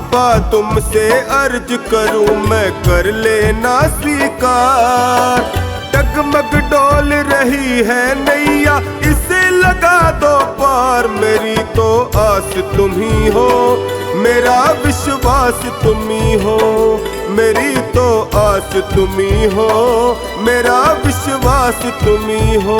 बाबा तुमसे अर्ज करूं मैं, कर लेना स्वीकार। डगमग डोल रही है नैया, इसे लगा दो पार। मेरी तो आस तुम ही हो, मेरा विश्वास तुम ही हो। मेरी तो आस तुम ही हो, मेरा विश्वास तुम ही हो।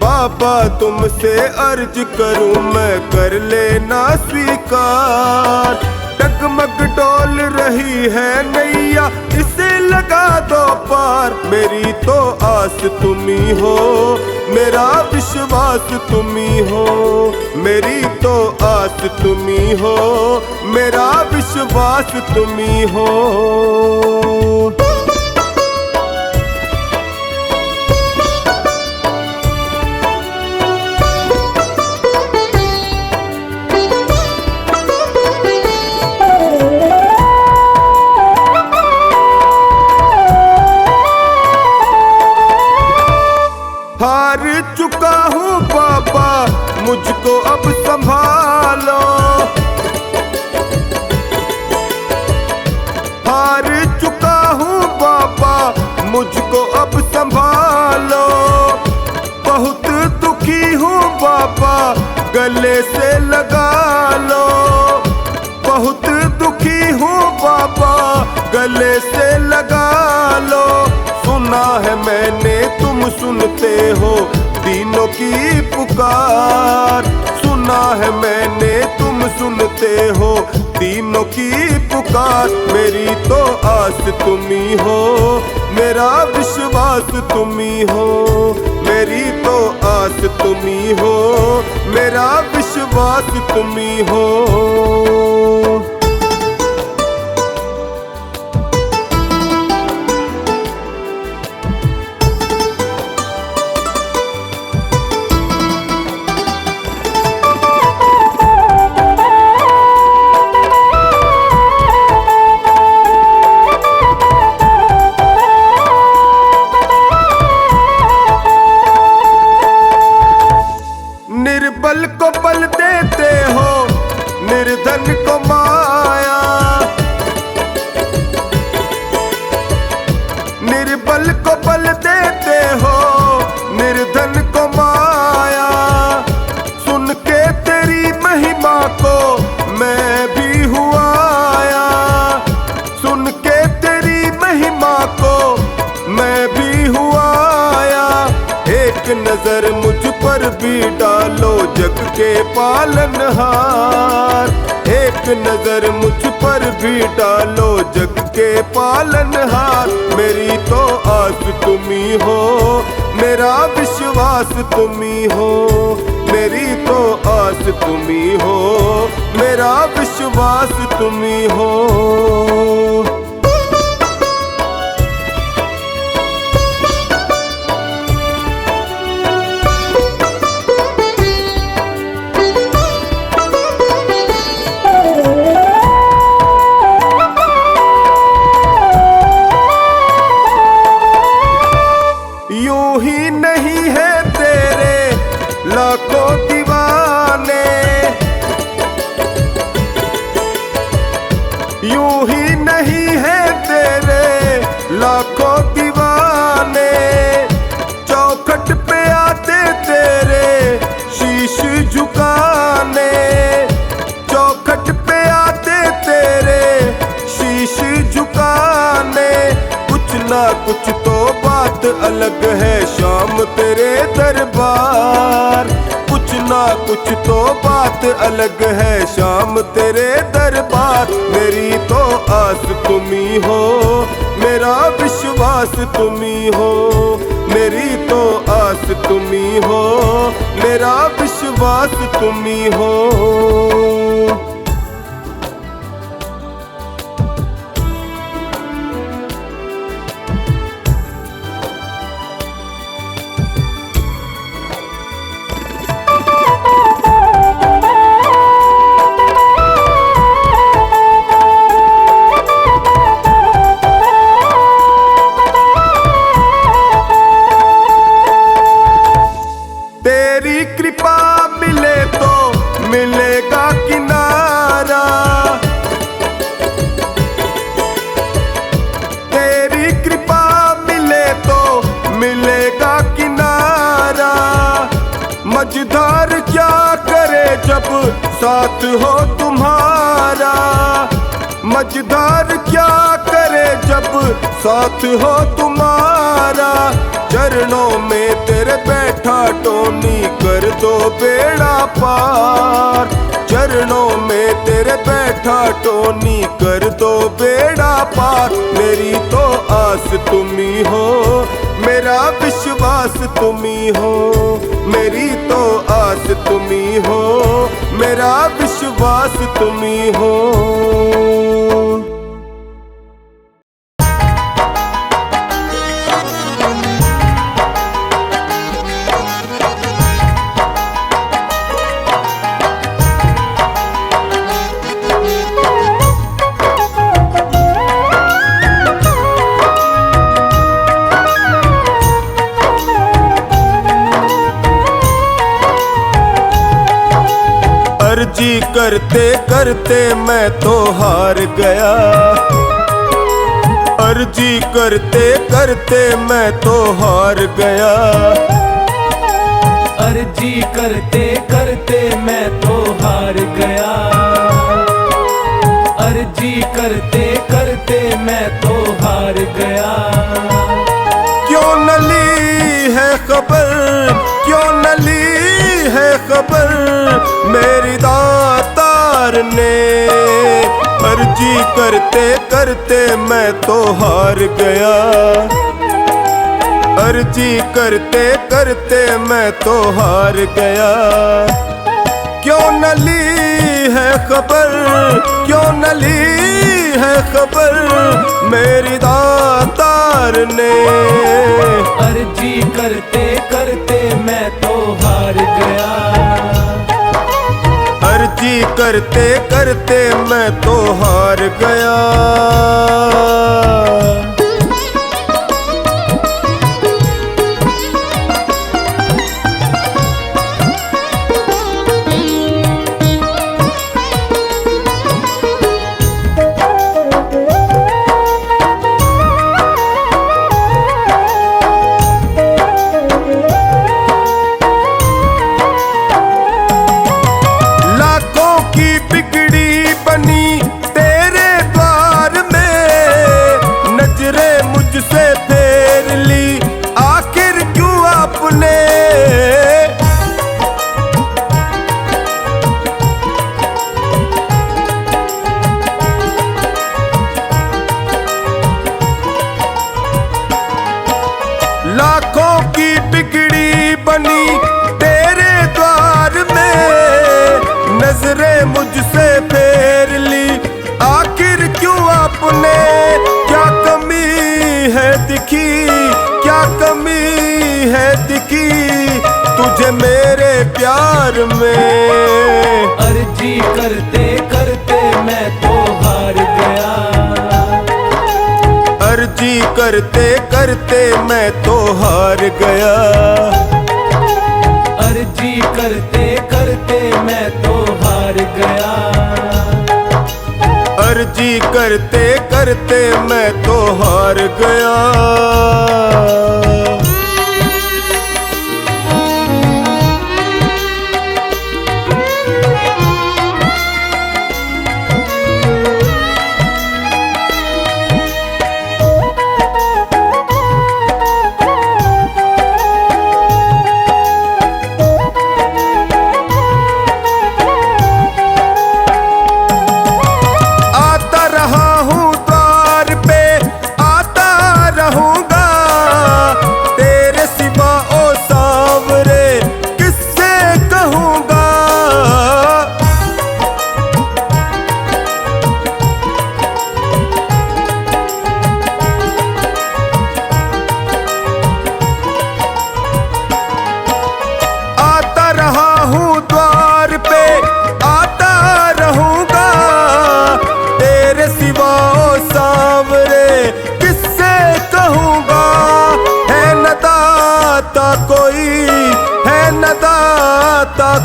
बाबा तुमसे अर्ज करूं मैं, कर लेना स्वीकार। डगमग डोल रही है नैया, इसे लगा दो पार। मेरी तो आस तुम ही हो, मेरा विश्वास तुम ही हो। मेरी तो आस तुम ही हो, मेरा विश्वास तुम ही हो। हार चुका हूँ बाबा, मुझको अब संभालो। हार चुका हूँ बाबा, मुझको अब संभालो। बहुत दुखी हूँ बाबा, गले से लगा लो। बहुत दुखी हूँ बाबा, गले से लगा लो। सुना है मैंने तुम सुनते हो दीनों की पुकार। सुना है मैंने तुम सुनते हो दीनों की पुकार। मेरी तो आस तुम ही हो, मेरा विश्वास तुम ही हो। मेरी तो आस तुम ही हो, मेरा विश्वास तुम ही हो। निर्बल को बल देते हो, निर्धन को माया। निर्बल को बल देते हो, निर्धन को माया। सुन के तेरी महिमा को मैं भी हुआ आया। सुन के तेरी महिमा को मैं भी हुआ आया। एक नजर मुझ पर भी डालो जग के पालनहार। एक नजर मुझ पर भी डालो जग के पालनहार। मेरी तो आस तुम ही हो, मेरा विश्वास तुम ही हो। मेरी तो आस तुम ही हो, मेरा विश्वास तुम ही हो। यूं ही नहीं है तेरे लाखों दीवाने। यूं ही नहीं है तेरे लाखों दीवाने। चौखट पे आते तेरे शीश झुकाने। चौखट पे आते तेरे शीश झुकाने। कुछ ना कुछ तो बात अलग है शाम तेरे दरबार। कुछ ना कुछ तो बात अलग है शाम तेरे दरबार। मेरी तो आस तुम ही हो, मेरा विश्वास तुम ही हो। मेरी तो आस तुम ही हो, मेरा विश्वास तुम ही हो। तेरी कृपा मिले तो मिलेगा किनारा। मझधार क्या करे जब साथ हो तुम्हारा, मझधार क्या करे जब साथ हो तुम्हारा। चरणों में तेरे बैठा टोनी कर दो बेड़ा पार, चरणों में तेरे बैठा टोनी कर दो बेड़ा पार। मेरी तो आस तुम्ही हो, मेरा विश्वास तुम्ही हो, मेरी तो आस तुम्ही हो, मेरा विश्वास तुम्ही हो। अर्जी करते करते मैं तो हार गया, अर्जी करते करते मैं तो हार गया, अर्जी करते करते मैं तो हार गया, अर्जी करते करते मैं तो हार गया। क्यों न ली है खबर, क्यों न ली है खबर मेरी दातार ने। अर्जी करते करते मैं तो हार गया, अर्जी करते करते मैं तो हार गया। क्यों न ली है खबर, क्यों न ली है खबर मेरी दातार ने। अर्जी करते करते मैं तो हार गया, अर्जी करते करते मैं तो हार गया। मुझसे फेर ली आखिर क्यों आपने, लाखों की बिगड़ी बनी तेरे द्वार में, नजरें मुझसे फेर ली आखिर क्यों आपने। क्या कमी है दिखी, क्या कमी है दिखी तुझे मेरे प्यार में। अर्जी करते करते मैं तो हार गया, अर्जी करते करते मैं तो हार गया, अर्जी करते करते मैं तो हार गया, अर्जी करते करते मैं तो हार गया।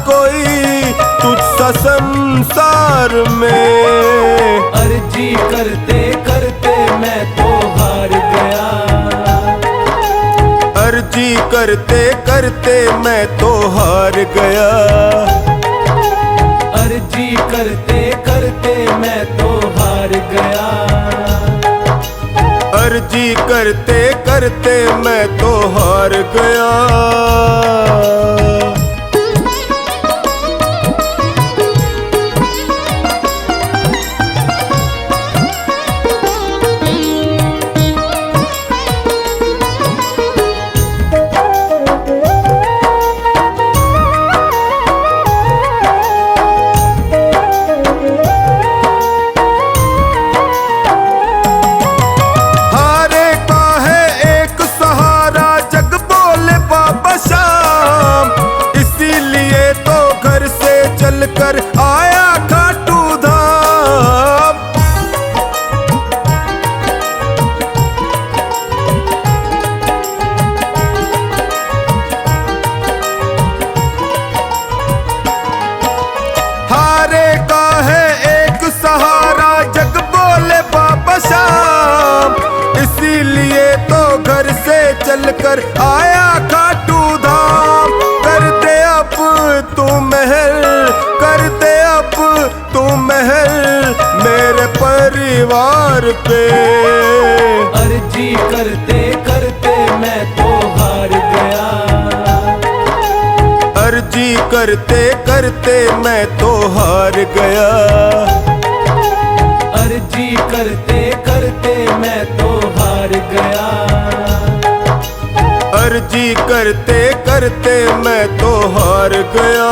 कोई तुझसा संसार में। अर्जी करते करते मैं तो हार गया, अर्जी करते करते मैं तो हार गया। अर्जी करते करते मैं तो हार गया। अर्जी करते करते मैं तो हार गया। कर आया खाटू धाम। हारे का है एक सहारा जग बोले बाबा शाम, इसीलिए तो घर से चलकर आया खाटू धाम। कर दे अब तू महल, कर दे अब तू महल मेरे परिवार पे। अर्जी करते करते मैं तो हार गया। अर्जी करते करते मैं तो हार गया। अर्जी करते करते मैं तो हार गया। अर्जी करते करते मैं तो हार गया।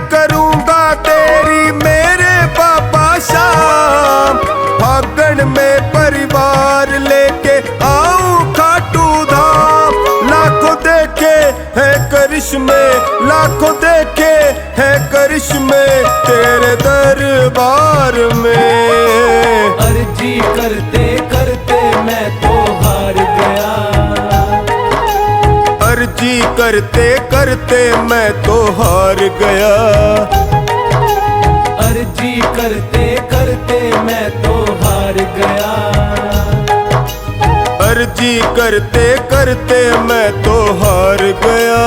करूंगा तेरी मेरे बाबा शाम, फागण में परिवार लेके आऊं खाटू धाम। लाखों देखे है करिश्मे, लाखों देखे है करिश्मे तेरे दरबार में। अर्जी करते करते मैं तो हार गया। अर्जी करते करते मैं तो हार गया। अर्जी करते करते मैं तो हार गया। अर्जी करते करते मैं तो हार गया।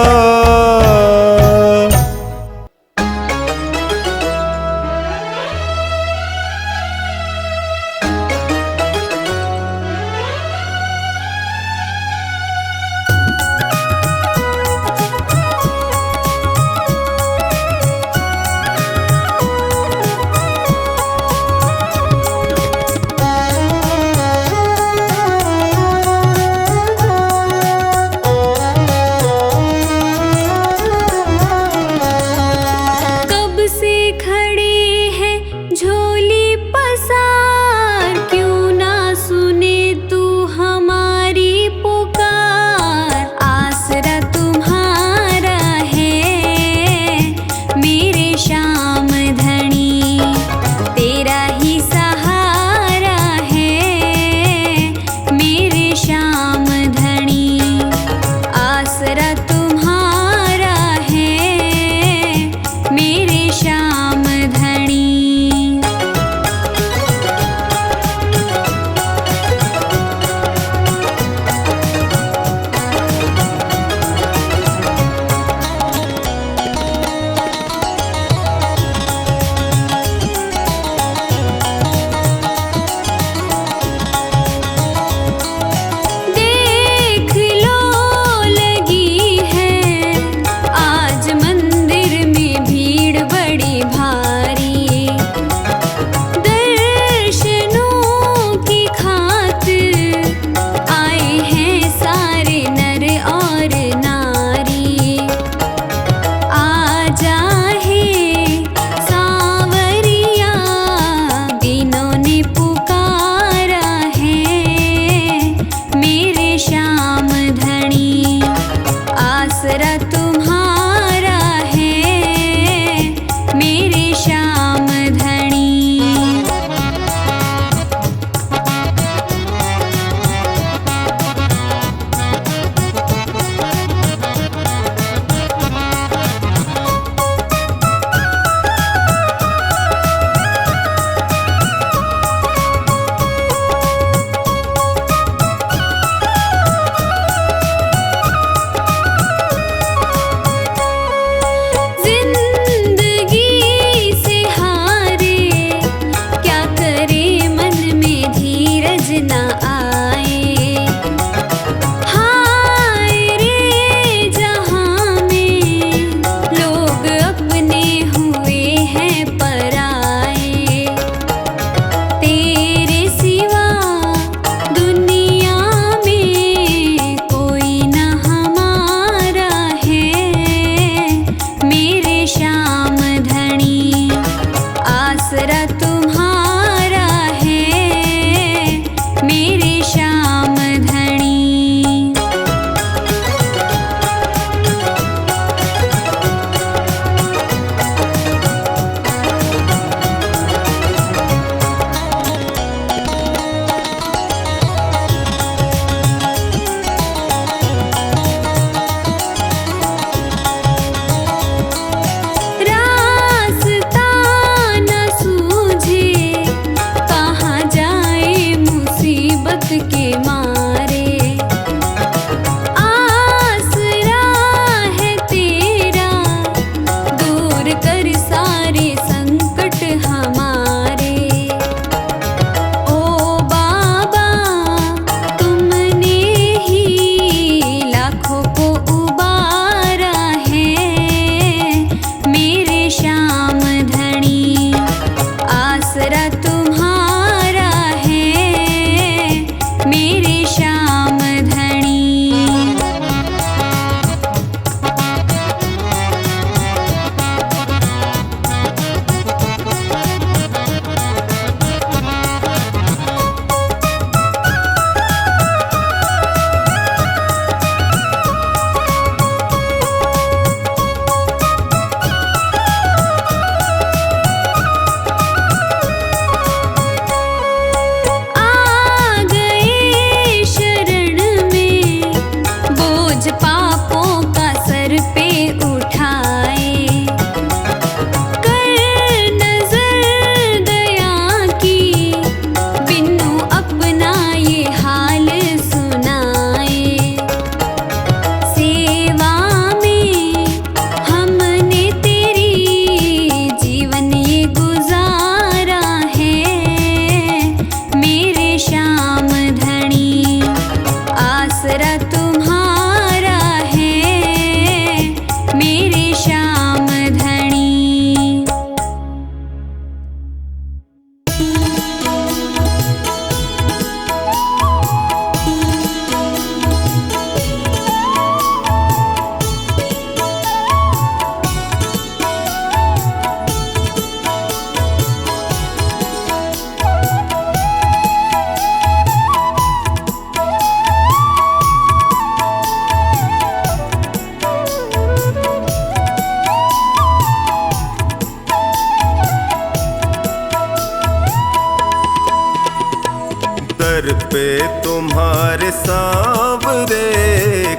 सांवरे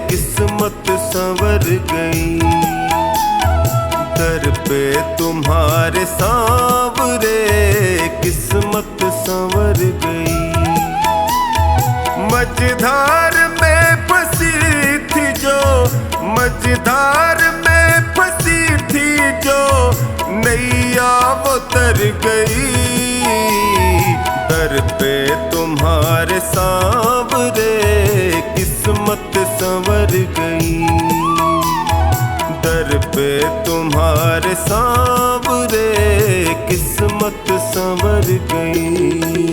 किस्मत संवर गई। दर पे तुम्हारे सांवरे किस्मत संवर गई। मझधार में फंसी थी जो, मझधार में फंसी थी जो नैया वो तर गई। दर पे तुम्हारे सांवरे किस्मत संवर गई। दर पे तुम्हारे सांवरे किस्मत संवर गई।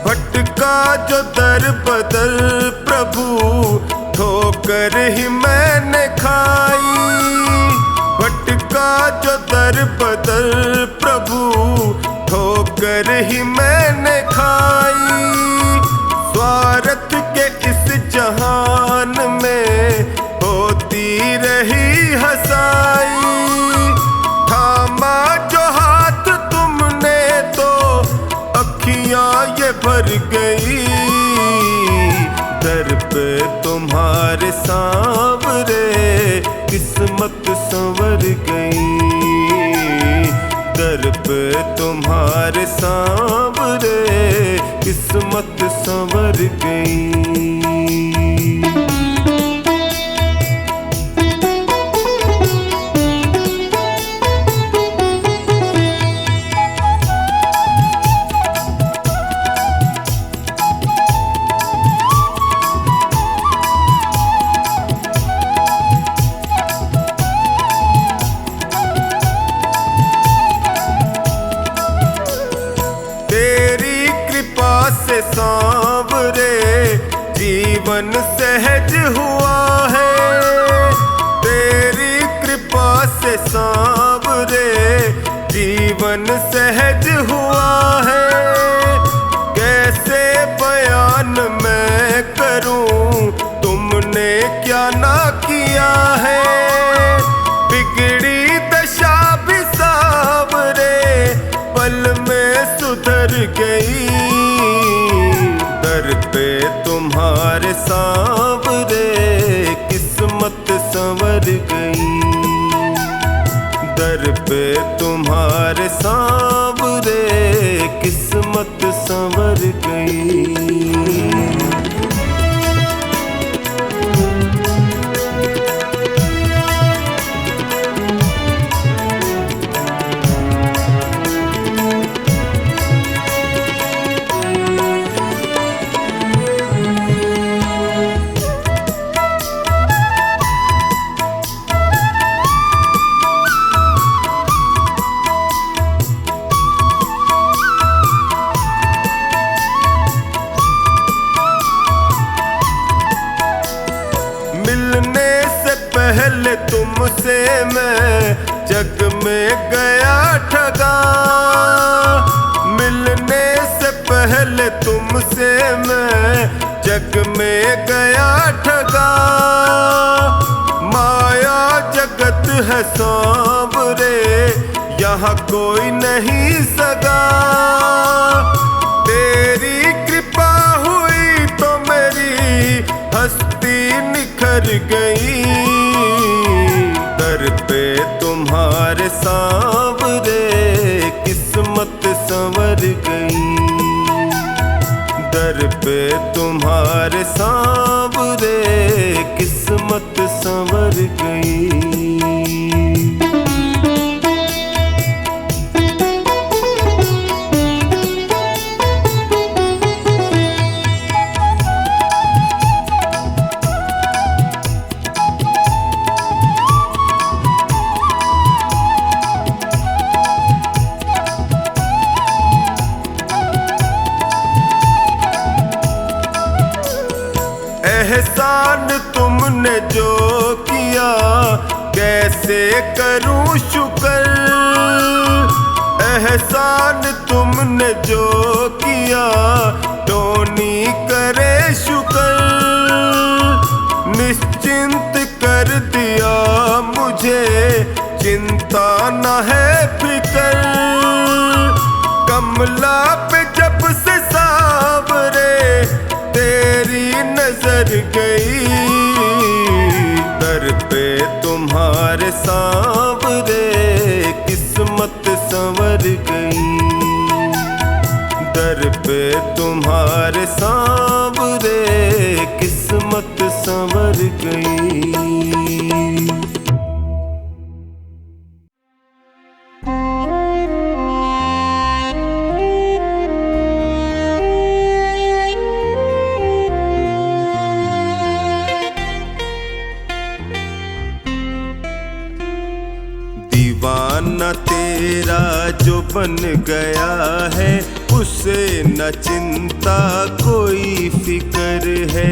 भटका जो दर बदर प्रभु ठोकर ही मैंने खाई। भटका जो दर बदर प्रभु ठोकर ही मैंने खाई। स्वार्थ के इस जहान में होती रही हंसाई। थामा जो हाथ तुमने तो अखियां ये भर गई। दर पे तुम्हारे सांवरे किस्मत संवर गई। दर पे तुम्हारे सांवरे किस्मत संवर गई। से सांवरे जीवन सहज हुआ है। तेरी कृपा से सांवरे जीवन सहज हुआ है। कैसे बयान मैं करूं तुमने क्या ना किया है। बिगड़ी दशा भी सांवरे पल में सुधर गई। दर पे तुम्हारे सांवरे किस्मत संवर गई। दर पे तुम्हारे सांवरे किस्मत संवर गई। मिलने से पहले तुमसे मैं जग में गया ठगा। मिलने से पहले तुमसे मैं जग में गया ठगा। माया जगत है सांवरे यहाँ कोई नहीं सगा। तेरी कृपा हुई तो मेरी हस्ती निखर गई। दर पे तुम्हारे सांवरे किस्मत संवर गई। दर पे तुम्हारे सांवरे किस्मत संवर गई। एहसान तुमने जो किया कैसे करूं शुक्र, एहसान तुमने जो किया टोनी करे शुक्र। निश्चिंत कर दिया मुझे, चिंता न है फिकर। कमला पे जब से सावरे तेरी नजर गई, दर पे तुम्हारे सावरे किस्मत संवर गई, दर पे तुम्हारे सावरे किस्मत संवर गई। दीवाना तेरा जो बन गया है, उसे न चिंता कोई फिक्र है।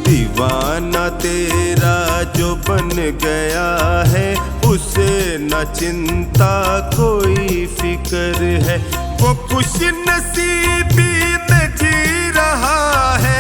दीवाना तेरा जो बन गया है, उसे न चिंता कोई फिक्र है। वो खुश नसीबी में जी रहा है,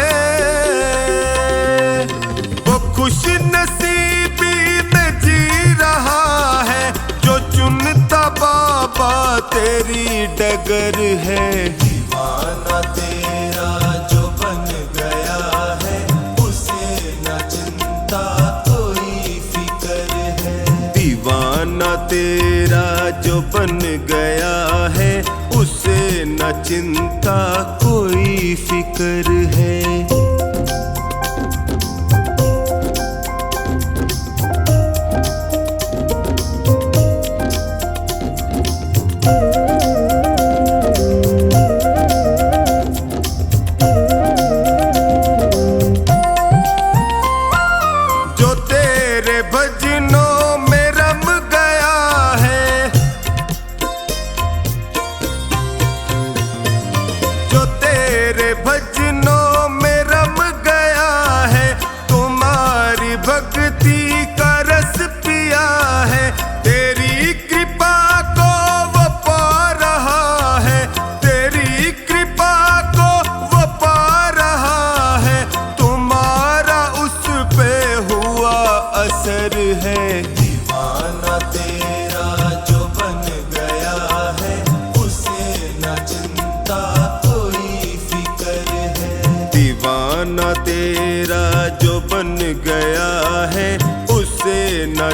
खुश नसीबी में जी रहा है, जो चुनता बाबा तेरी डगर है। दीवाना तेरा जो बन गया है, उसे न चिंता कोई फिक्र है। दीवाना तेरा जो बन गया है, उसे न चिंता कोई फिक्र है।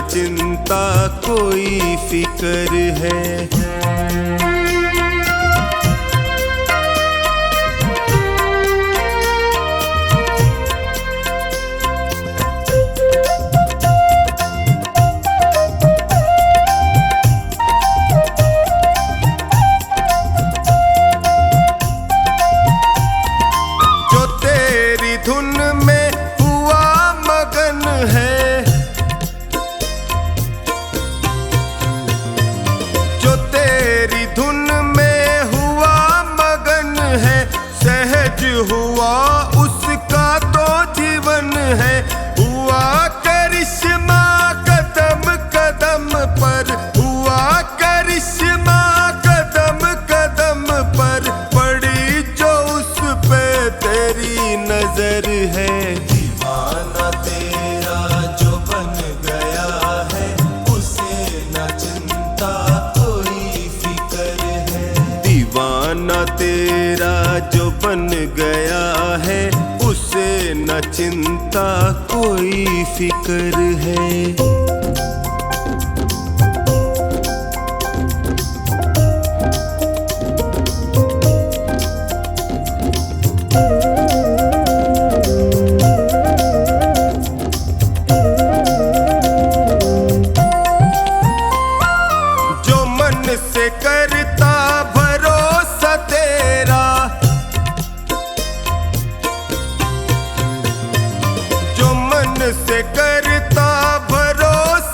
चिंता कोई फिक्र है। जो तेरी धुन में हुआ मगन है, हुआ उसका तो जीवन है। हुआ करिश्मा कदम कदम पर, हुआ करिश्मा कदम कदम पर, पड़ी जो उस पे तेरी नजर है। दीवाना तेरा जो बन गया है, उसे न चिंता कोई फिक्र है। दीवाना तेरा जो बन गया है, उसे न चिंता कोई फिक्र है। जो मन से करता भरोसा तेरा, जो मन से करता भरोसा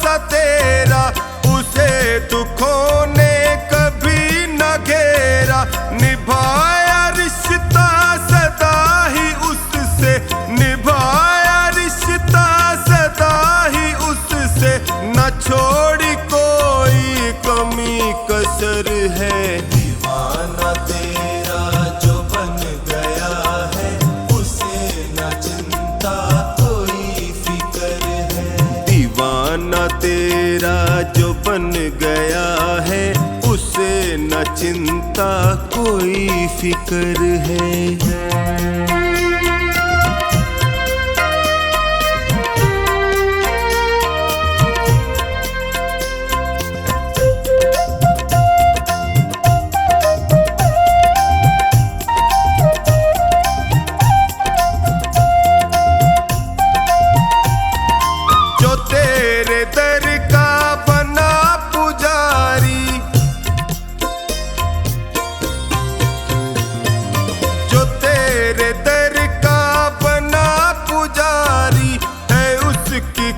चिंता कोई फिक्र है।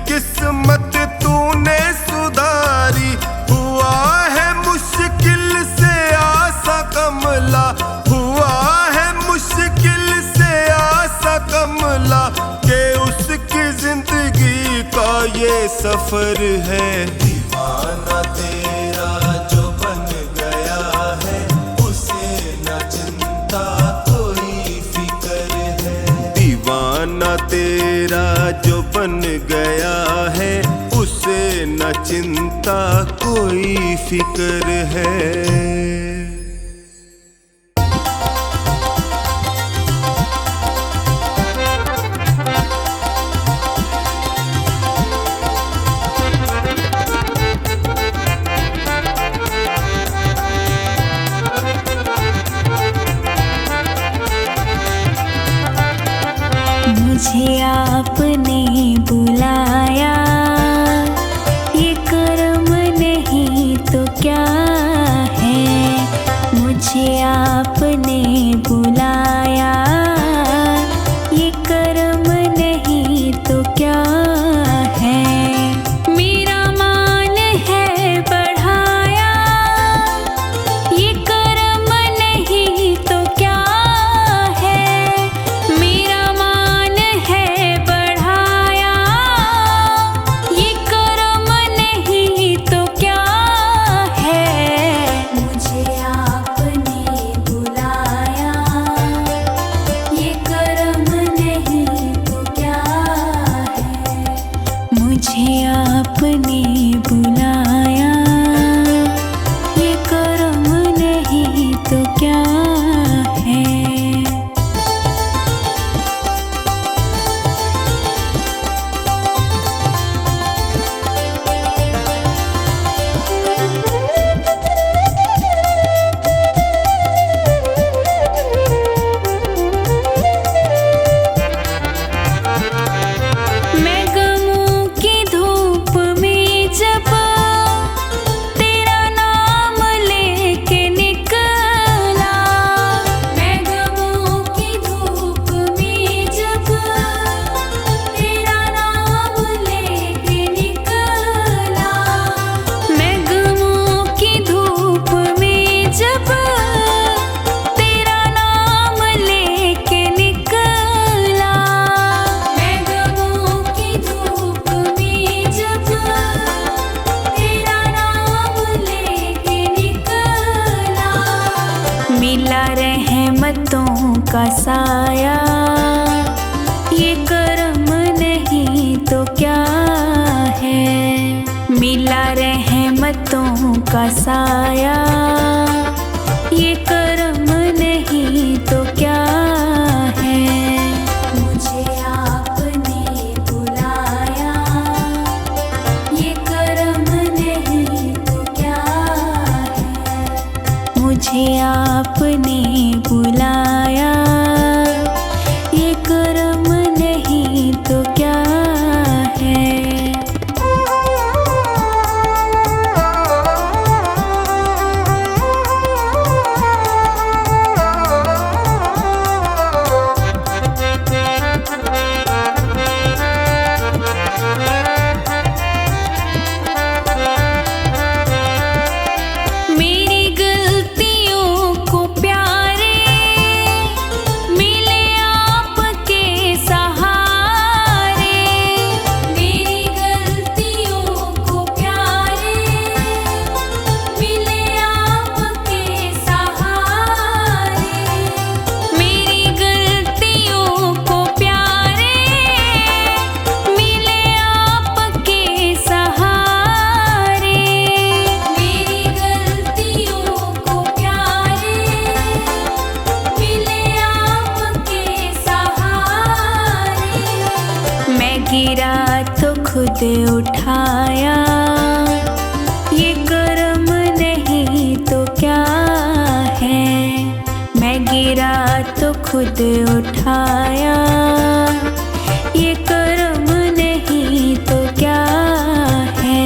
किस्मत तूने सुधारी, हुआ है मुश्किल से आसा कमला, हुआ है मुश्किल से आसा कमला, के उसकी जिंदगी का ये सफर है। दीवाना तेरा जो बन गया है, उसे न चिंता कोई फिक्र है। दीवाना तेरा जो बन गया है, उसे न चिंता कोई फिक्र है। मुझे आपने बुलाया, ये कर्म नहीं तो क्या है। मुझे आपने बुलाया, ये कर्म नहीं तो क्या है। मेरा मान है बढ़ाया, ये कर्म नहीं तो क्या है। मेरा मुझे आपने बुलाया, ये कर्म नहीं तो क्या है। मिला रहमतों का साया, ये कर्म नहीं तो क्या है। मिला रहमतों का साया, ये कर्म नहीं तो क्या है। मुझे आपने बुलाया, ये कर्म नहीं तो क्या है। मुझे आपने बुलाया, ये कर्म नहीं तो क्या है। मेरी गलतियों को प्यारे, खुद उठाया, ये कर्म नहीं तो क्या है। मैं गिरा तो खुद उठाया, ये कर्म नहीं तो क्या है।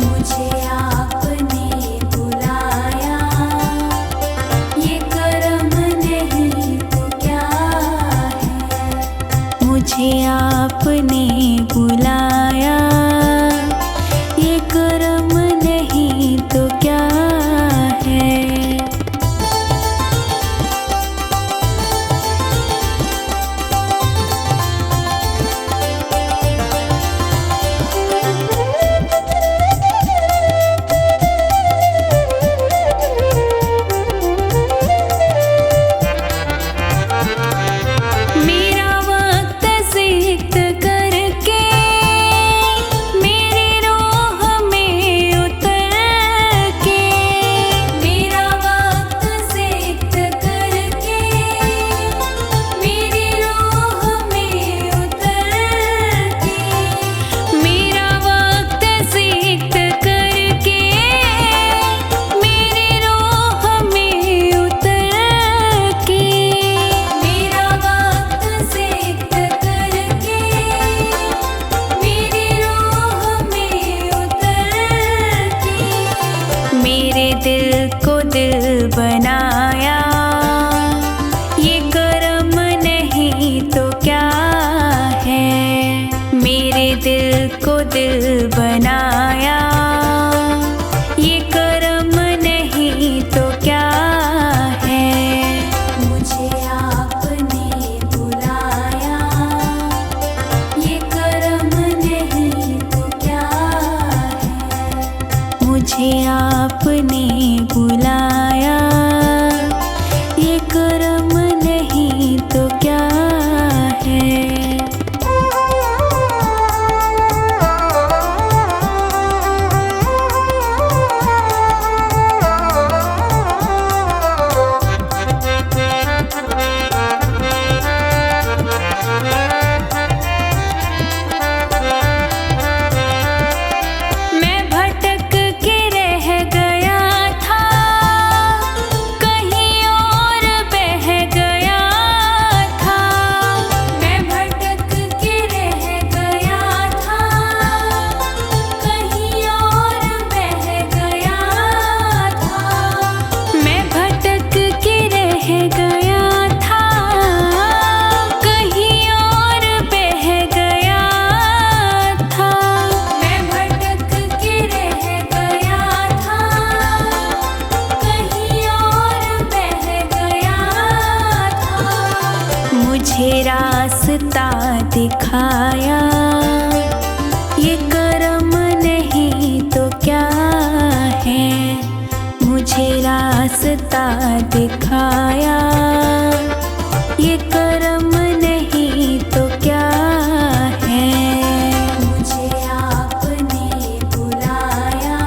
मुझे आपने बुलाया, ये कर्म नहीं तो क्या है। मुझे आपने बुलाया, ये कर्म नहीं तो क्या है। मेरा वक्त सिक्त करके मेरी रूह में उतर के, मेरा वक्त सिक्त करके मेरी रूह में उतर के, मेरा वक्त सिक्त करके मेरी रूह में उतर के, मेरा वक्त सिक्त करके मेरी रूह में उतर के। मेरे दिल को दिल बनाया, ये कर्म नहीं तो क्या है। मेरे दिल को दिल बनाया, ये कर्म नहीं तो क्या है। मुझे आपने बुलाया, ये कर्म नहीं तो क्या है। मुझे आपने बुलाया, ये कर्म नहीं तो क्या है। मैं भटक के रह गया था, कहीं और बह गया था। मैं भटक के रह गया था, कहीं और बह गया था। मैं भटक के रह गया था, कहीं और बह गया था। मैं भटक के रह गया था, कहीं और बह गया था। मुझे रास्ता दिखाया, ये कर्म नहीं तो क्या है। मुझे रास्ता दिखाया, ये कर्म नहीं तो क्या है। मुझे आपने बुलाया,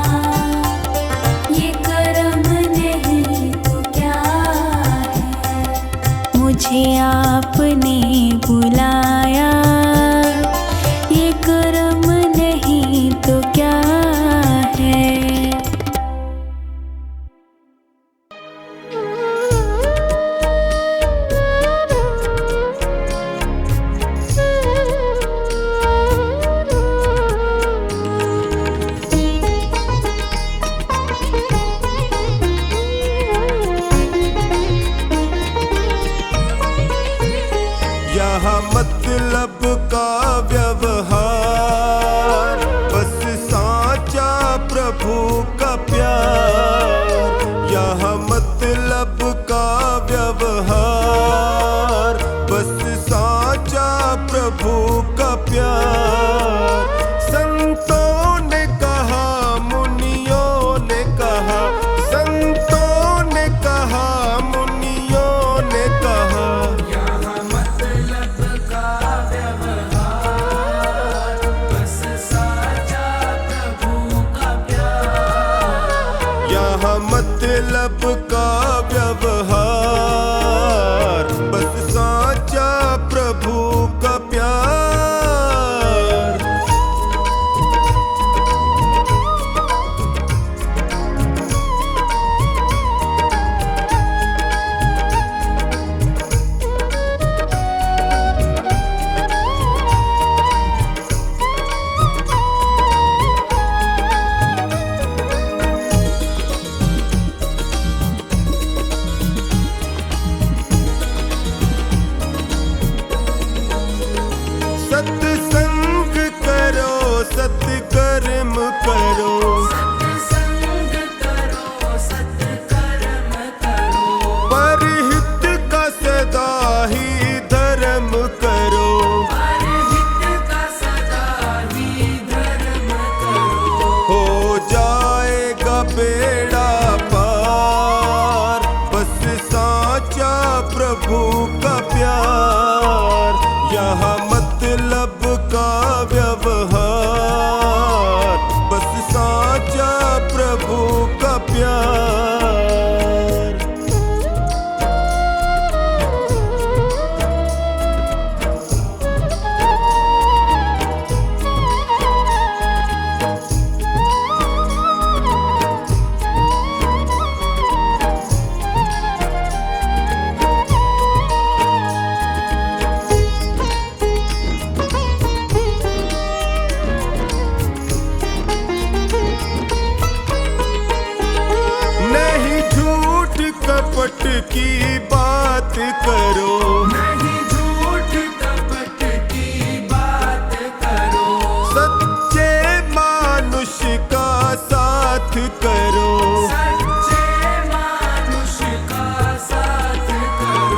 ये कर्म नहीं तो क्या है। मुझे आपने बुलाया, ये कर्म नहीं तो क्या है। यहाँ मत बात करो, नहीं झूठ कपट की बात करो, सच्चे मानुष का साथ करो, सच्चे मानुष का साथ करो।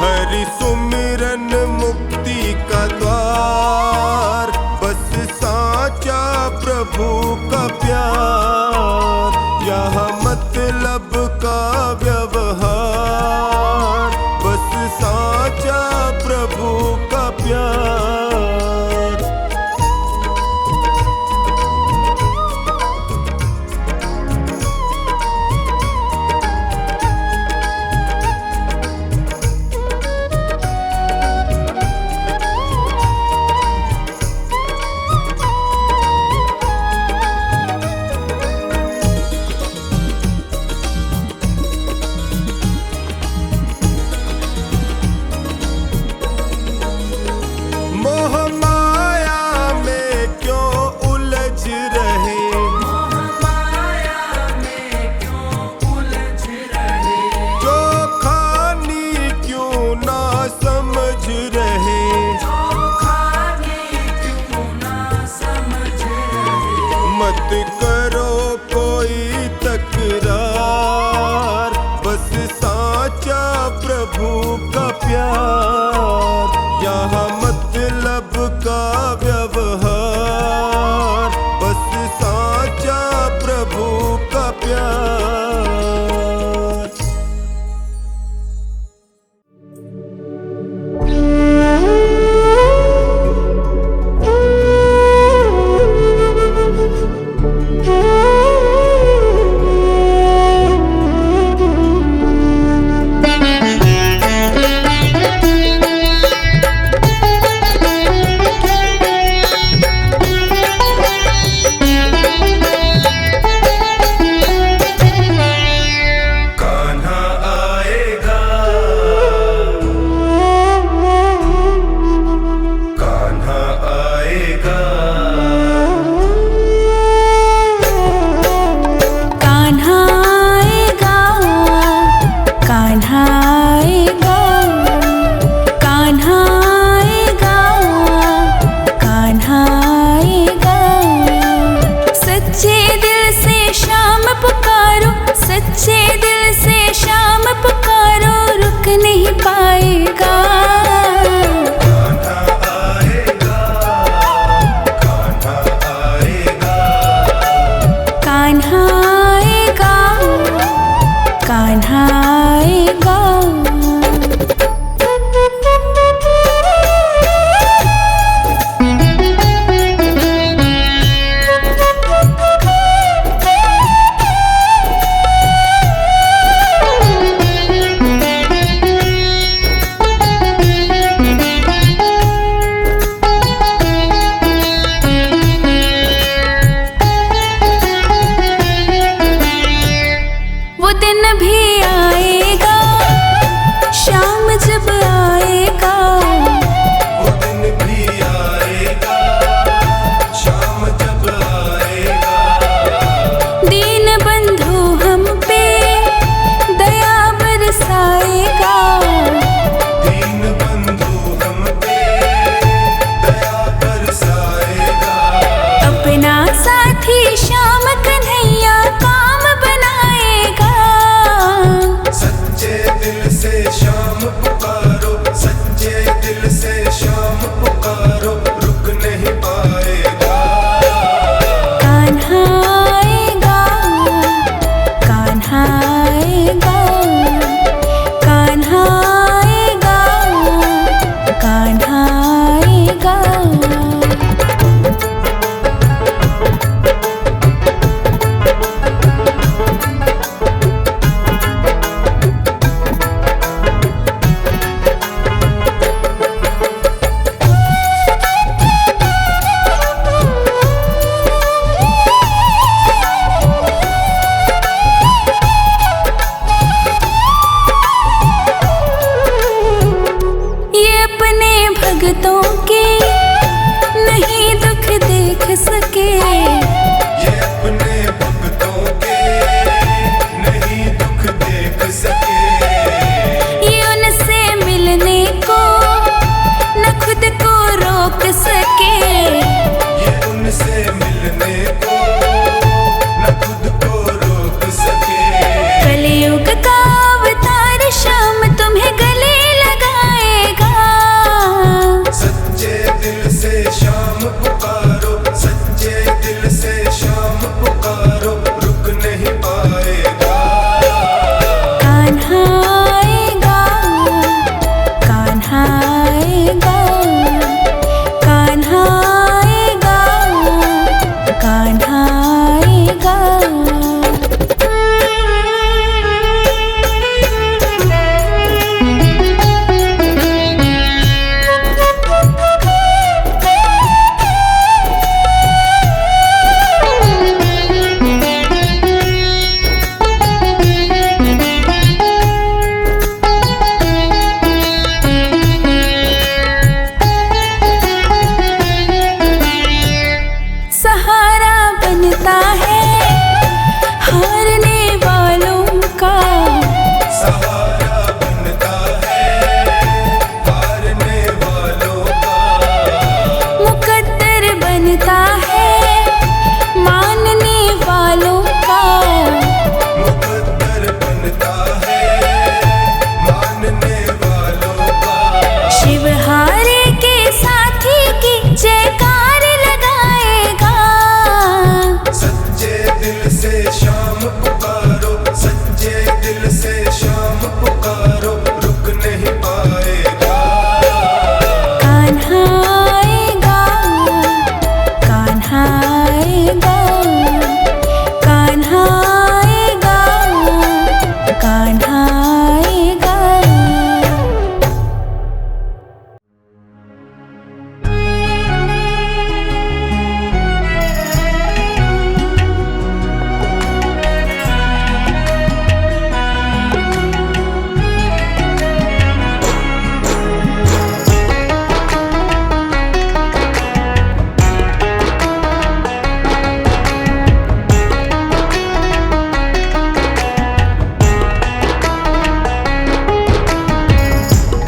हरि सुमिरन मुक्ति का द्वार, बस साचा प्रभु का प्यार, यहाँ मतलब का व्यवहार, बस साचा प्रभु का प्यार। मोह माया में क्यों उलझ रहे, मोह माया में क्यों उलझ रहे, जो खानी क्यों ना समझ रहे, जो खाने क्यों ना समझ रहे। मत करो कोई तकरार, बस साचा प्रभु का प्यार, यहाँ मतलब का व्यवहार, बस साचा प्रभु का प्यार।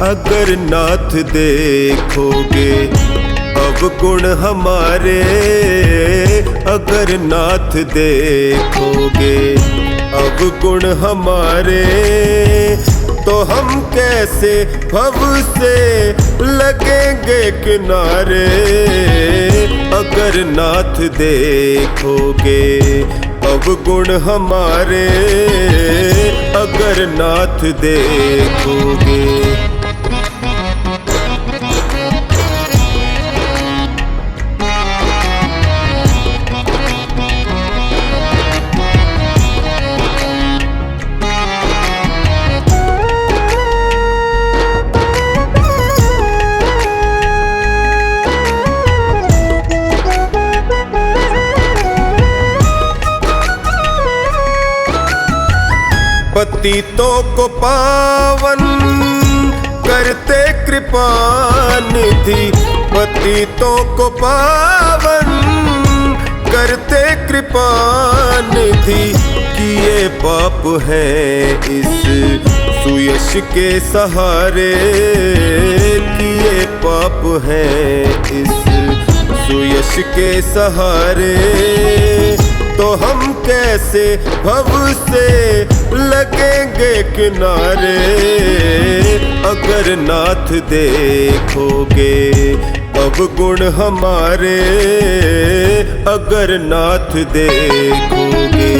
अगर नाथ देखोगे अवगुण हमारे, अगर नाथ देखोगे अवगुण हमारे, तो हम कैसे भव से लगेंगे किनारे। अगर नाथ देखोगे अवगुण हमारे, अगर नाथ देखोगे। पतितों को पावन करते कृपा निधि, पतितों को पावन करते कृपा निधि। किए पाप हैं इस सुयश के सहारे, किए पाप हैं इस सुयश के सहारे, तो हम कैसे भव से लगेंगे किनारे। अगर नाथ देखोगे अवगुण हमारे, अगर नाथ देखोगे।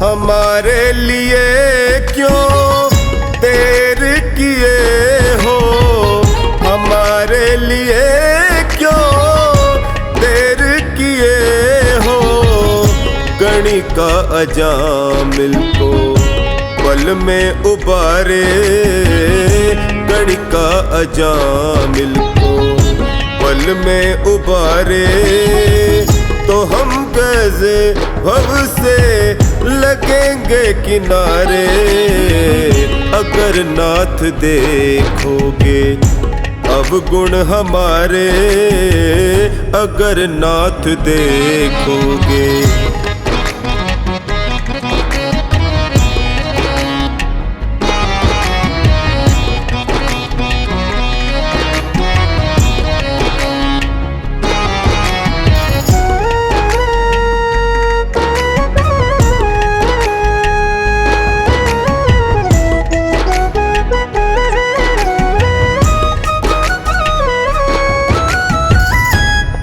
हमारे लिए क्यों देर किए हो, हमारे लिए क्यों देर किए हो। गणिका अजामिल को पल में उबारे, गणिका अजामिल को पल में उबारे, तो हम कैसे भव से लगेंगे किनारे। अगर नाथ देखोगे अवगुण हमारे, अगर नाथ देखोगे।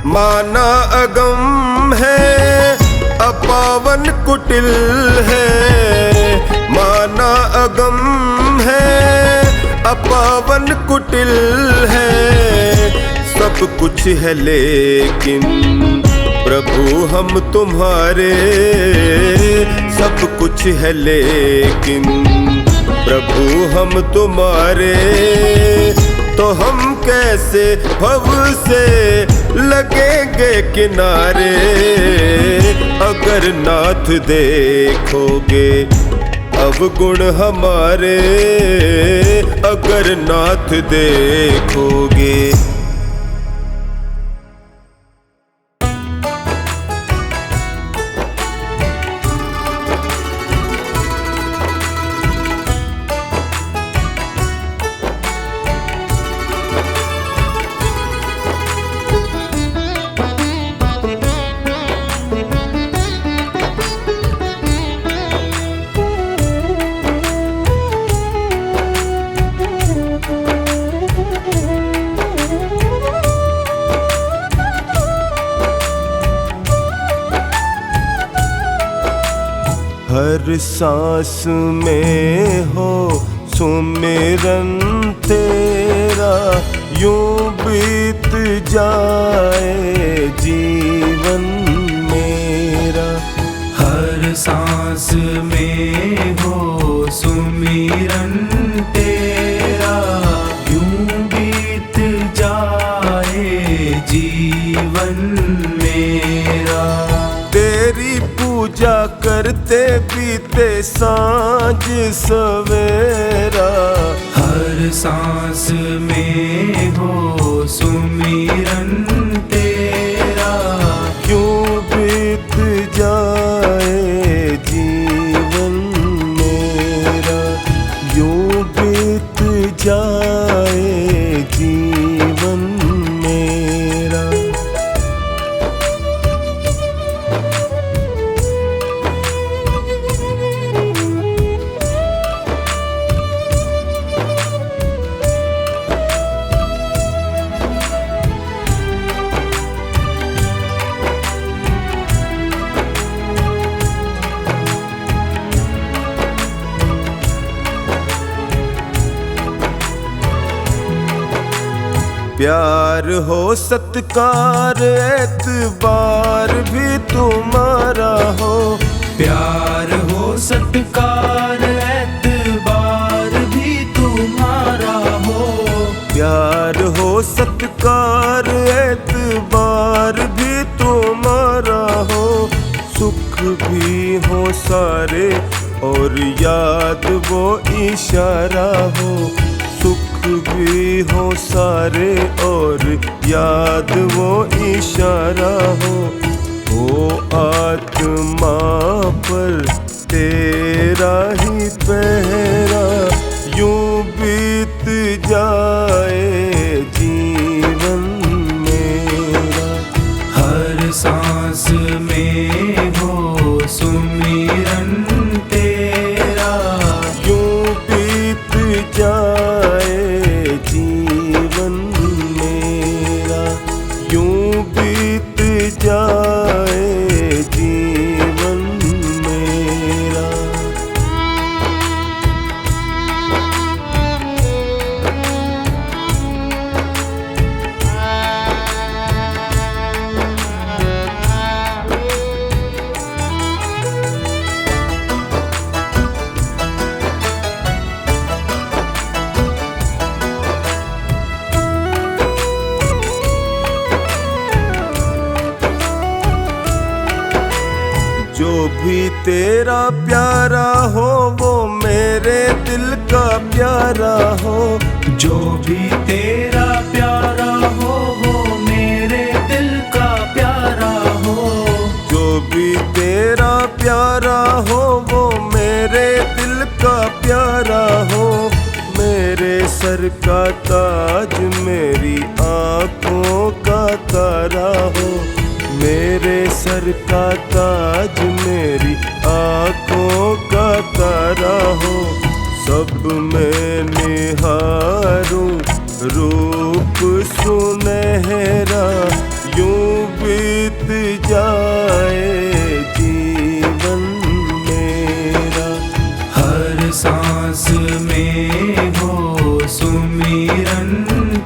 माना अगम है अपावन कुटिल है, माना अगम है अपावन कुटिल है। सब कुछ है लेकिन प्रभु हम तुम्हारे, सब कुछ है लेकिन प्रभु हम तुम्हारे, तो हम कैसे भव से लगेंगे किनारे। अगर नाथ देखोगे अवगुण हमारे, अगर नाथ देखोगे। हर सांस में हो सुमिरन तेरा, यूं बीत जाए जीवन मेरा। हर सांस में हो सुमिरन तेरा, यूं बीत जाए जीवन मेरा। तेरी पूजा करते बीते सांझ सवेरा, हर सांस में हो सुमिरन तेरा। यूं बीत जाए जीवन मेरा, यूं बीत जाए जीवन मेरा। प्यार हो सत्कार एतबार भी तुम्हारा हो, प्यार हो सत्कार एतबार भी तुम्हारा हो। प्यार हो सत्कार एतबार भी तुम्हारा हो। सुख भी हो सारे और याद वो इशारा हो, सुख भी हो सारे और याद वो इशारा हो आत्मा पर तेरा ही पहरा। यूं बीत जाए जीवन मेरा, हर सांस में हो सुमिरन तेरा। यूं बीत जाए जीवन मेरा, यूं बीत जाए जीवन मेरा। जो भी तेरा प्यारा हो वो मेरे दिल का प्यारा हो, जो भी तेरा प्यारा हो वो मेरे दिल का प्यारा हो। जो भी तेरा प्यारा हो वो मेरे दिल का प्यारा हो। मेरे सर का ताज मेरी आँखों का तारा हो, मेरे सर का ताज मेरी आँखों का तारा हो। सब मैं निहारूं रूप सुनहरा, यूं बीत जाए जीवन मेरा। हर सांस में हो सुमिरन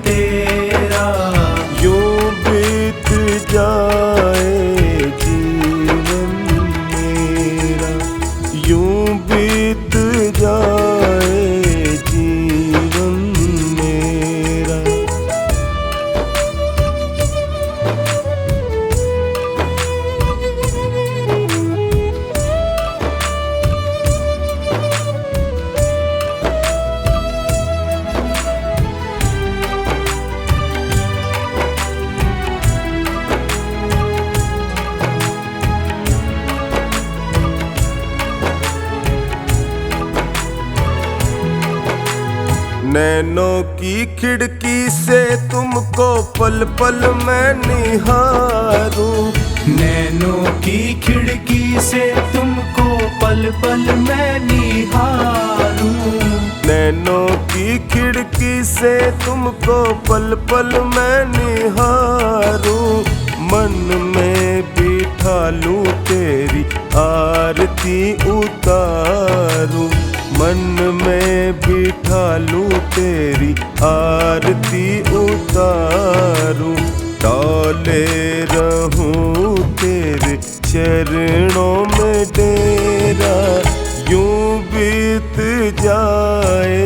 तेरा। यूं बीत जाए जीवन मेरा, यूं बीत जाए जीवन मेरा। नैनों की खिड़की से तुमको पल पल मैं निहारूं, नैनों की खिड़की से तुमको पल पल मैं निहारूं। नैनों की खिड़की से तुमको पल पल मैं निहारूं। मन में बिठा लूं तेरी आरती उतारूं, मन में बिठा लूं तेरी आरती उतारूं। डोले रहूं तेरे चरणों में डेरा, यूं बीत जाए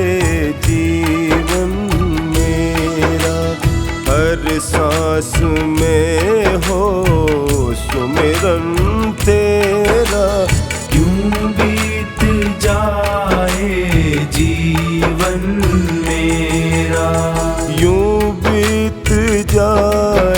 जीवन मेरा। हर सांस में हो सुमिरन तेरा। यूं बीत जाए जीवन मेरा, यूं बीत जाए